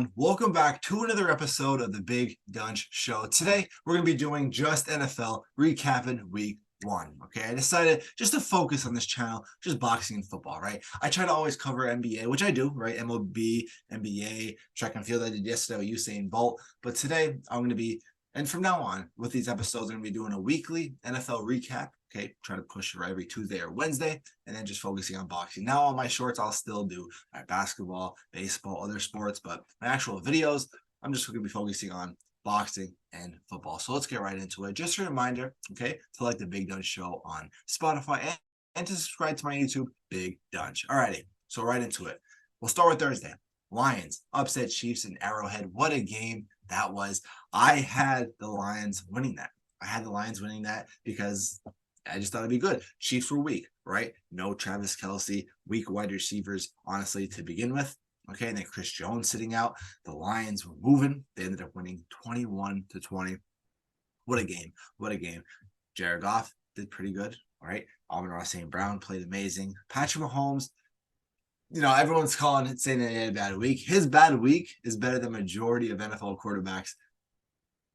everyone. Welcome back to another episode of the Big Donch Show. Today, we're going to be doing just NFL, recapping week 1. Okay, I decided just to focus on this channel, just boxing and football, right? I try to always cover NBA, which I do, right? MLB, NBA, track and field. I did yesterday with Usain Bolt. But today, I'm going to be, and from now on, with these episodes, I'm going to be doing a weekly NFL recap. Okay, try to push for every Tuesday or Wednesday, and then just focusing on boxing. Now, on my shorts, I'll still do basketball, baseball, other sports, but my actual videos, I'm just going to be focusing on boxing and football. So let's get right into it. Just a reminder, okay, to like the Big Donch Show on Spotify and to subscribe to my YouTube, Big Donch. Alrighty, so right into it. We'll start with Thursday. Lions upset Chiefs in Arrowhead. What a game that was. I had the Lions winning that. Because I just thought it'd be good. Chiefs were weak, right? No Travis Kelce, weak wide receivers, honestly, to begin with. Okay, and then Chris Jones sitting out. The Lions were moving. They ended up winning 21-20. What a game. What a game. Jared Goff did pretty good, all right? Amon-Ra St. Brown played amazing. Patrick Mahomes, everyone's saying that he had a bad week. His bad week is better than majority of NFL quarterbacks,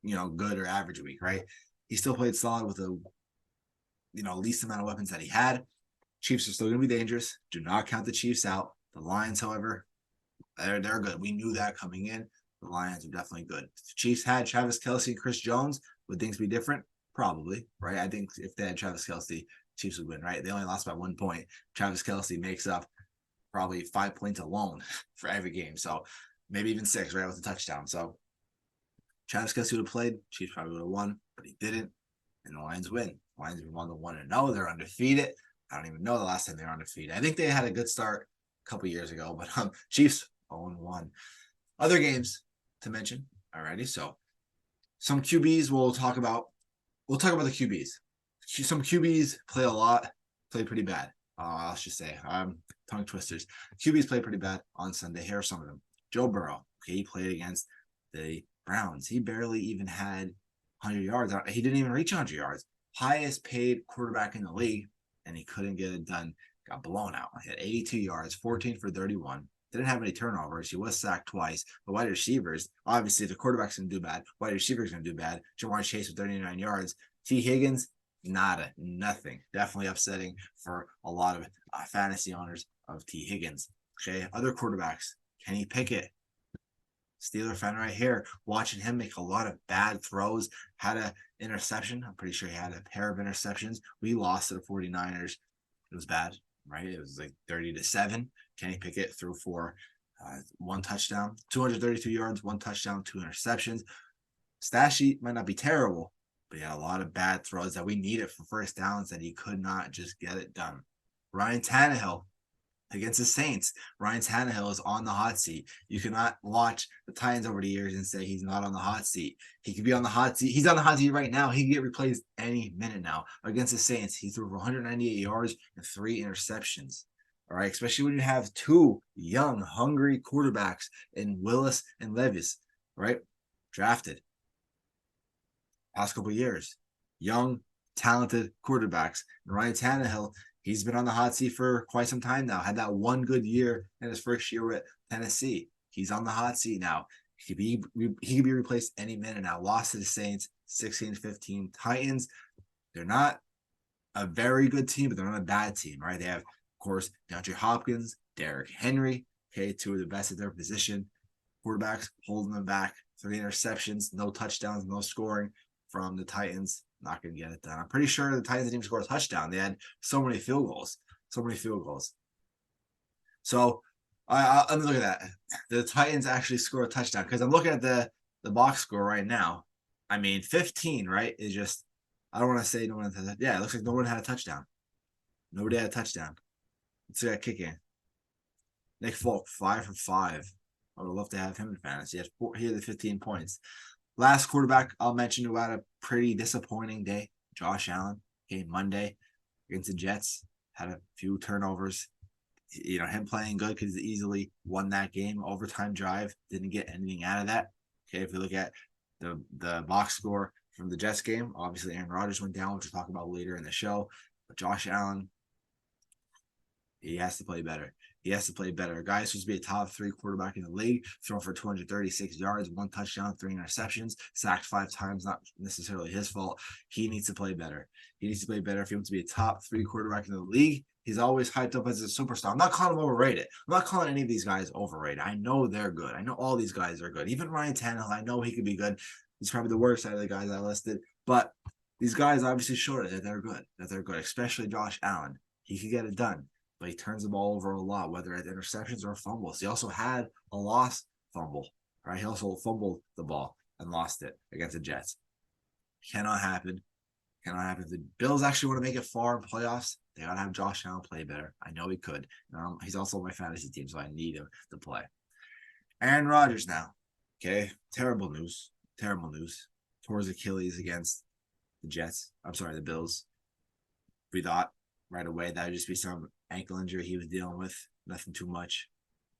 good or average week, right? He still played solid with a least amount of weapons that he had. Chiefs are still going to be dangerous. Do not count the Chiefs out. The Lions, however, they're good. We knew that coming in. The Lions are definitely good. If the Chiefs had Travis Kelce and Chris Jones, would things be different? Probably, right? I think if they had Travis Kelce, Chiefs would win, right? They only lost by 1 point. Travis Kelce makes up probably 5 points alone for every game. So maybe even 6, right, with a touchdown. So Travis Kelce would have played. Chiefs probably would have won, but he didn't. And the Lions win. Lions won the 1-0. They're undefeated. I don't even know the last time they were undefeated. I think they had a good start a couple years ago, but Chiefs 0-1. Other games to mention already. So some QBs we'll talk about. We'll talk about the QBs. Some QBs play pretty bad. I'll just say tongue twisters. QBs play pretty bad on Sunday. Here are some of them. Joe Burrow. Okay, he played against the Browns. He barely even had 100 yards. He didn't even reach 100 yards. Highest paid quarterback in the league, and he couldn't get it done. Got blown out. He had 82 yards, 14 for 31. Didn't have any turnovers. He was sacked twice. But wide receivers, obviously, the quarterback's going to do bad. Wide receivers going to do bad. Jamar Chase with 39 yards. T. Higgins, nothing. Definitely upsetting for a lot of fantasy owners of T. Higgins. Okay, other quarterbacks. Kenny Pickett. Steeler fan right here, watching him make a lot of bad throws, had an interception. I'm pretty sure he had a pair of interceptions. We lost to the 49ers. It was bad, right? It was like 30-7. Kenny Pickett threw for 1 touchdown, 232 yards, 1 touchdown, 2 interceptions. Stat sheet might not be terrible, but he had a lot of bad throws that we needed for first downs that he could not just get it done. Ryan Tannehill against the Saints. Ryan Tannehill is on the hot seat. You cannot watch the Titans over the years and say he's not on the hot seat. He could be on the hot seat. He's on the hot seat right now. He can get replaced any minute now. Against the Saints, he threw for 198 yards and 3 interceptions. All right, especially when you have 2 young, hungry quarterbacks in Willis and Levis, right? Drafted past couple years. Young, talented quarterbacks. And Ryan Tannehill, he's been on the hot seat for quite some time now. Had that 1 good year in his first year with Tennessee. He's on the hot seat now. He could be replaced any minute now. Lost to the Saints, 16-15. Titans, they're not a very good team, but they're not a bad team, right? They have, of course, DeAndre Hopkins, Derrick Henry, okay, 2 of the best at their position. Quarterbacks holding them back. 3 interceptions, no touchdowns, no scoring from the Titans. Not going to get it done. I'm pretty sure the Titans didn't even score a touchdown. They had so many field goals. So let me look at that. The Titans actually score a touchdown because I'm looking at the box score right now. I mean, 15, right? Is just, I don't want to say no one had, it looks like no one had a touchdown. Nobody had a touchdown. Let's see that kicking. Nick Folk, 5 for 5. I would love to have him in fantasy. He had the 15 points. Last quarterback I'll mention who had a pretty disappointing day, Josh Allen. Came Monday against the Jets, had a few turnovers. Him playing good because he easily won that game. Overtime drive, didn't get anything out of that. Okay, if we look at the box score from the Jets game, obviously Aaron Rodgers went down, which we'll talk about later in the show. But Josh Allen, he has to play better. He has to play better. A guy who's supposed to be a top 3 quarterback in the league, thrown for 236 yards, 1 touchdown, 3 interceptions, sacked 5 times, not necessarily his fault. He needs to play better. He needs to play better if he wants to be a top 3 quarterback in the league. He's always hyped up as a superstar. I'm not calling him overrated. I'm not calling any of these guys overrated. I know they're good. I know all these guys are good. Even Ryan Tannehill, I know he could be good. He's probably the worst out of the guys I listed. But these guys obviously showed that they're good, especially Josh Allen. He could get it done, but he turns the ball over a lot, whether it's interceptions or fumbles. He also had a lost fumble, right? He also fumbled the ball and lost it against the Jets. Cannot happen. Cannot happen. If the Bills actually want to make it far in playoffs, they got to have Josh Allen play better. I know he could. He's also on my fantasy team, so I need him to play. Aaron Rodgers now. Okay, terrible news. Terrible news. Tore his Achilles against the Bills. We thought right away that would just be some ankle injury he was dealing with. Nothing too much.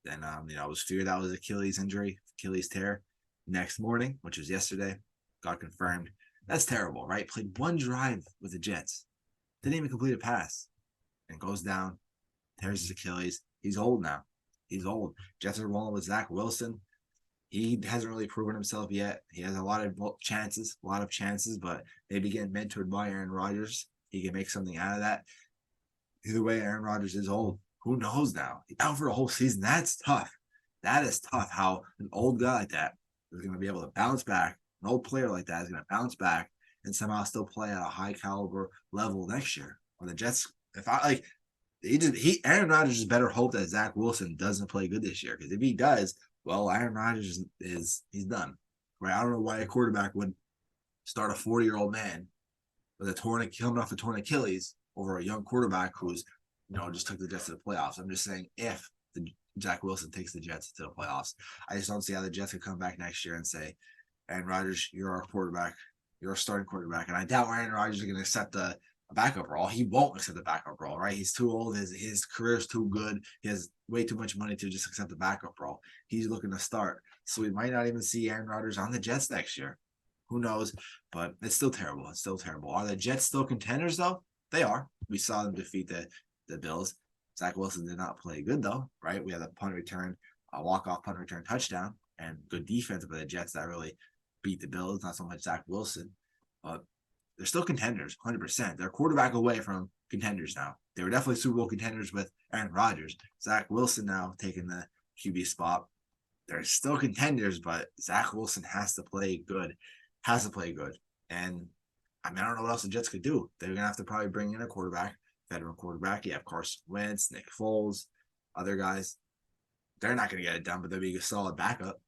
Then, it was feared that was Achilles injury, Achilles tear. Next morning, which was yesterday, got confirmed. That's terrible, right? Played 1 drive with the Jets. Didn't even complete a pass. And goes down, tears his Achilles. He's old now. He's old. Jets are rolling with Zach Wilson. He hasn't really proven himself yet. He has a lot of chances, but maybe getting mentored by Aaron Rodgers. He can make something out of that. Either way, Aaron Rodgers is old. Who knows now? He's out for a whole season. That's tough. That is tough how an old guy like that is going to be able to bounce back. An old player like that is going to bounce back and somehow still play at a high caliber level next year. Or the Jets, Aaron Rodgers is better hope that Zach Wilson doesn't play good this year. Because if he does, well, Aaron Rodgers he's done. Right? I don't know why a quarterback would start a 40-year-old man with coming off a torn Achilles over a young quarterback who's just took the Jets to the playoffs. I'm just saying if Zach Wilson takes the Jets to the playoffs, I just don't see how the Jets could come back next year and say, Aaron Rodgers, you're our quarterback. You're a starting quarterback. And I doubt Aaron Rodgers is going to accept a backup role. He won't accept the backup role, right? He's too old. His career's too good. He has way too much money to just accept the backup role. He's looking to start. So we might not even see Aaron Rodgers on the Jets next year. Who knows? But it's still terrible. It's still terrible. Are the Jets still contenders, though? They are. We saw them defeat the Bills. Zach Wilson did not play good, though, right? We had a punt return, a walk-off punt return touchdown, and good defense by the Jets that really beat the Bills, not so much Zach Wilson. But they're still contenders, 100%. They're a quarterback away from contenders now. They were definitely Super Bowl contenders with Aaron Rodgers. Zach Wilson now taking the QB spot. They're still contenders, but Zach Wilson has to play good. And, I don't know what else the Jets could do. They're going to have to probably bring in a veteran quarterback. You have Carson Wentz, Nick Foles, other guys. They're not going to get it done, but they'll be a solid backup.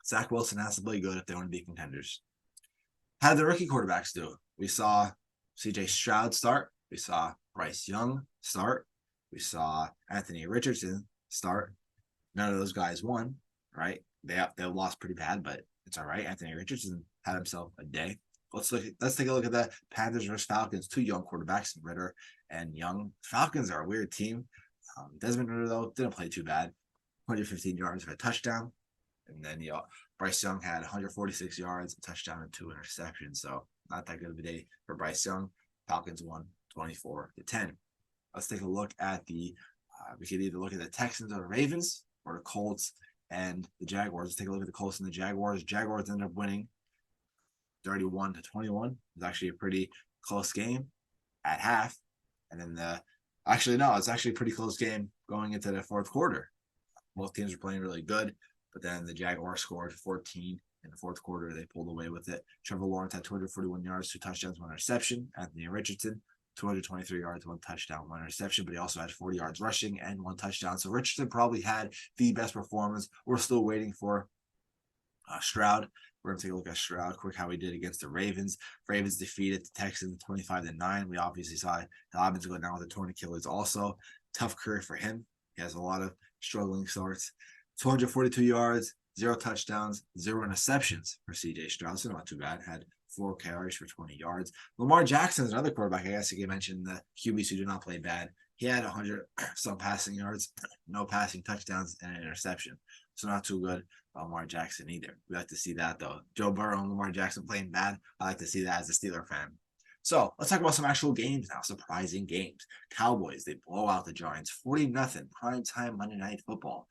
Zach Wilson has to play good if they want to be contenders. How did the rookie quarterbacks do? We saw C.J. Stroud start. We saw Bryce Young start. We saw Anthony Richardson start. None of those guys won, right? They lost pretty bad, but it's all right. Anthony Richardson had himself a day. Let's take a look at the Panthers versus Falcons. 2 young quarterbacks, Ritter and Young. Falcons are a weird team. Desmond Ritter, though, didn't play too bad. 115 yards for a touchdown. And then Bryce Young had 146 yards, a touchdown, and 2 interceptions. So not that good of a day for Bryce Young. Falcons won 24-10. Let's take a look at we could either look at the Texans or the Ravens or the Colts and the Jaguars. Let's take a look at the Colts and the Jaguars. Jaguars ended up winning 31-21. It was actually a pretty close game at half. And then it's actually a pretty close game going into the fourth quarter. Both teams were playing really good, but then the Jaguars scored 14 in the fourth quarter. They pulled away with it. Trevor Lawrence had 241 yards, 2 touchdowns, 1 interception. Anthony Richardson, 223 yards, 1 touchdown, 1 interception, but he also had 40 yards rushing and 1 touchdown. So Richardson probably had the best performance. We're still waiting for Stroud. We're going to take a look at Stroud quick, how he did against the Ravens. Ravens defeated the Texans 25-9. We obviously saw Dobbins go down with a torn Achilles also. Tough career for him. He has a lot of struggling starts. 242 yards, 0 touchdowns, 0 interceptions for C.J. Stroud. So not too bad. Had 4 carries for 20 yards. Lamar Jackson is another quarterback. I guess you can mention the QBs who do not play bad. He had 100 some passing yards, no passing touchdowns, and an interception. So not too good. Lamar Jackson either. We like to see that, though. Joe Burrow and Lamar Jackson playing bad. I like to see that as a Steeler fan. So let's talk about some actual games now. Surprising games. Cowboys, they blow out the Giants 40-0. Primetime Monday Night Football.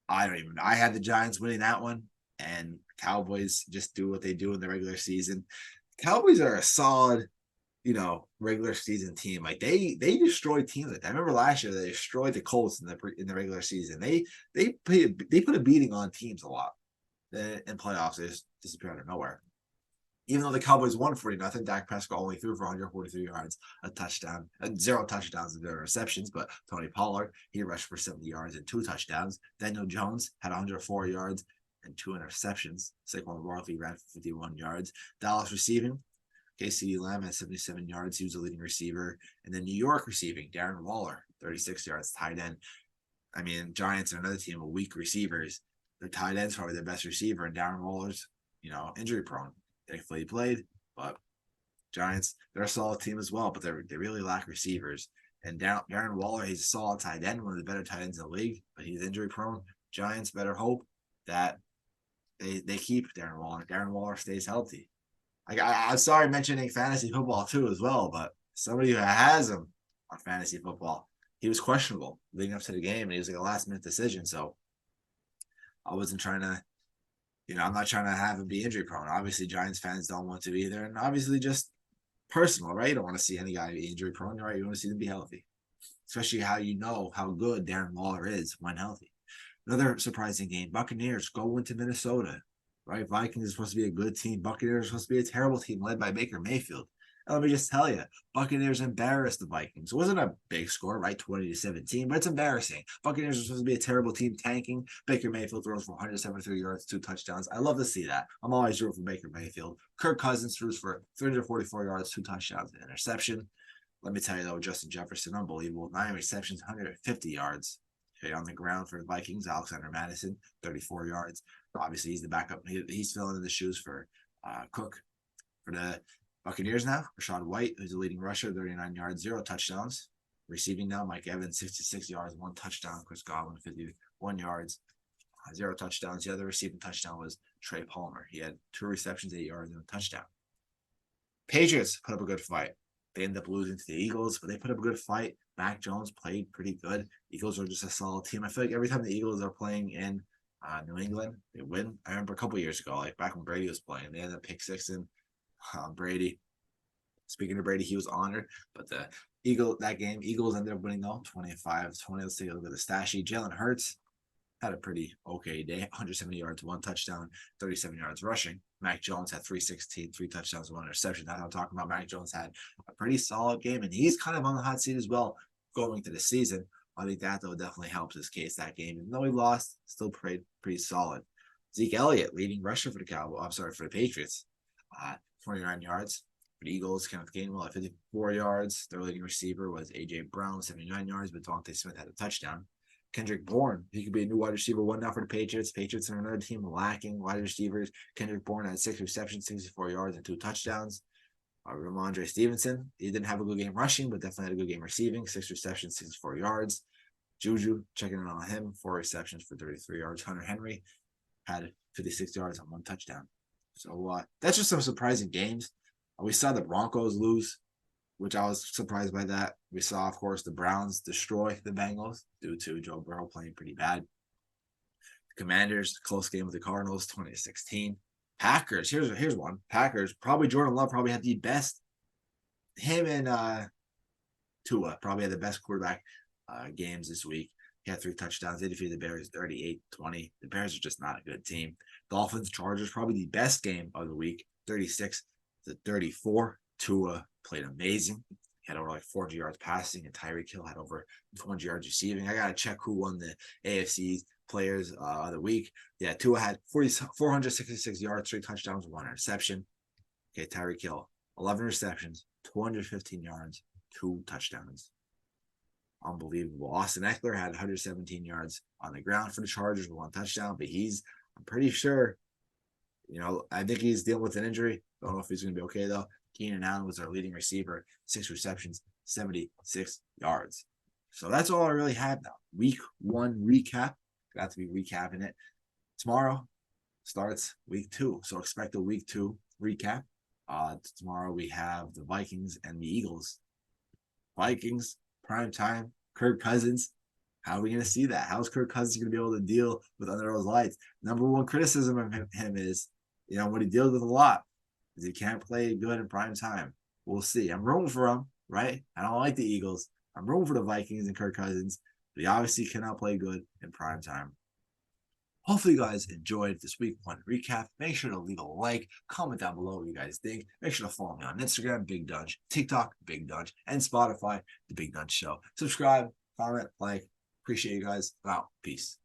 I don't even know. I had the Giants winning that one, and Cowboys just do what they do in the regular season. Cowboys are a solid, regular season team. Like they destroy teams like that. I remember last year they destroyed the Colts in the regular season. They put a beating on teams a lot. In playoffs. They just disappear out of nowhere. Even though the Cowboys won 40-0, Dak Prescott only threw for 143 yards, a touchdown, 0 touchdowns and 0 receptions. But Tony Pollard, he rushed for 70 yards and 2 touchdowns. Daniel Jones had 104 yards and 2 interceptions. Saquon Barkley ran for 51 yards. Dallas receiving, CeeDee Lamb had 77 yards. He was the leading receiver. And then New York receiving, Darren Waller, 36 yards, tight end. I mean, Giants are another team with weak receivers. Their tight end's probably their best receiver, and Darren Waller's, injury prone. Thankfully, he played, but Giants, they're a solid team as well, but they really lack receivers. And Darren Waller, he's a solid tight end, one of the better tight ends in the league, but he's injury prone. Giants better hope that they keep Darren Waller. Darren Waller stays healthy. I'm sorry mentioning fantasy football too as well, but somebody who has him on fantasy football, he was questionable leading up to the game, and he was like a last-minute decision. So I wasn't trying to, I'm not trying to have him be injury prone. Obviously, Giants fans don't want to either. And obviously, just personal, right? You don't want to see any guy be injury prone, right? You want to see them be healthy, especially how good Darren Waller is when healthy. Another surprising game, Buccaneers go into Minnesota, right? Vikings is supposed to be a good team. Buccaneers are supposed to be a terrible team led by Baker Mayfield. And let me just tell you, Buccaneers embarrassed the Vikings. It wasn't a big score, right? 20-17, but it's embarrassing. Buccaneers are supposed to be a terrible team tanking. Baker Mayfield throws for 173 yards, 2 touchdowns. I love to see that. I'm always rooting for Baker Mayfield. Kirk Cousins throws for 344 yards, 2 touchdowns, and an interception. Let me tell you, though, Justin Jefferson, unbelievable. 9 receptions, 150 yards. Okay, on the ground for the Vikings. Alexander Madison, 34 yards. Obviously, he's the backup. He's filling in the shoes for Cook. For the Buccaneers now, Rashad White, who's the leading rusher, 39 yards, 0 touchdowns. Receiving now, Mike Evans, 66 yards, 1 touchdown. Chris Godwin, 51 yards, 0 touchdowns. The other receiving touchdown was Trey Palmer. He had 2 receptions, 8 yards, and a touchdown. Patriots put up a good fight. They ended up losing to the Eagles, but they put up a good fight. Mac Jones played pretty good. Eagles are just a solid team. I feel like every time the Eagles are playing in New England, they win. I remember a couple years ago, like back when Brady was playing, they ended up pick-sixing Brady. Speaking of Brady, he was honored, but that game, Eagles ended up winning though, 25-20. Let's take a look at the stat sheet. Jalen Hurts had a pretty okay day, 170 yards, 1 touchdown, 37 yards rushing. Mac Jones had 316, 3 touchdowns, 1 interception. That's what I'm talking about. Mac Jones had a pretty solid game, and he's kind of on the hot seat as well going into the season. I think that, though, definitely helps his case that game. Even though he lost, still played pretty solid. Zeke Elliott, leading rusher for the Patriots, 29 yards. For the Eagles, Kenneth Gainwell at 54 yards. Their leading receiver was A.J. Brown, 79 yards, but Devontae Smith had a touchdown. Kendrick Bourne, he could be a new wide receiver one now for the Patriots. Patriots are another team lacking wide receivers. Kendrick Bourne had 6 receptions, 64 yards, and 2 touchdowns. Ramondre Stevenson, he didn't have a good game rushing, but definitely had a good game receiving. 6 receptions, 64 yards. Juju, checking in on him, 4 receptions for 33 yards. Hunter Henry had 56 yards and 1 touchdown. So that's just some surprising games. We saw the Broncos lose, which I was surprised by that. We saw, of course, the Browns destroy the Bengals due to Joe Burrow playing pretty bad. The Commanders, close game with the Cardinals, 20-16. Packers, here's one. Packers, probably Jordan Love probably had the best. Him and Tua probably had the best quarterback games this week. He had 3 touchdowns. They defeated the Bears 38-20. The Bears are just not a good team. Dolphins, Chargers, probably the best game of the week, 36-34. Tua played amazing. He had over like 400 yards passing, and Tyreek Hill had over 200 yards receiving. I got to check who won the AFC players of the week. Yeah, Tua had 466 yards, 3 touchdowns, 1 interception. Okay, Tyreek Hill, 11 receptions, 215 yards, 2 touchdowns. Unbelievable. Austin Eckler had 117 yards on the ground for the Chargers with 1 touchdown, but I'm pretty sure, I think he's dealing with an injury. Don't know if he's going to be okay, though. Keenan Allen was our leading receiver, 6 receptions, 76 yards. So that's all I really have now. Week 1 recap. Got to be recapping it. Tomorrow starts week 2. So expect a week 2 recap. Tomorrow we have the Vikings and the Eagles. Vikings, prime time, Kirk Cousins. How are we going to see that? How's Kirk Cousins going to be able to deal with under those lights? Number one criticism of him is, what he deals with a lot is he can't play good in prime time. We'll see. I'm rooting for him, right? I don't like the Eagles. I'm rooting for the Vikings and Kirk Cousins, but he obviously cannot play good in prime time. Hopefully you guys enjoyed this week one recap. Make sure to leave a like, comment down below what you guys think. Make sure to follow me on Instagram, Big Donch, TikTok, Big Donch, and Spotify, The Big Donch Show. Subscribe, comment, like. Appreciate you guys. Wow. Peace.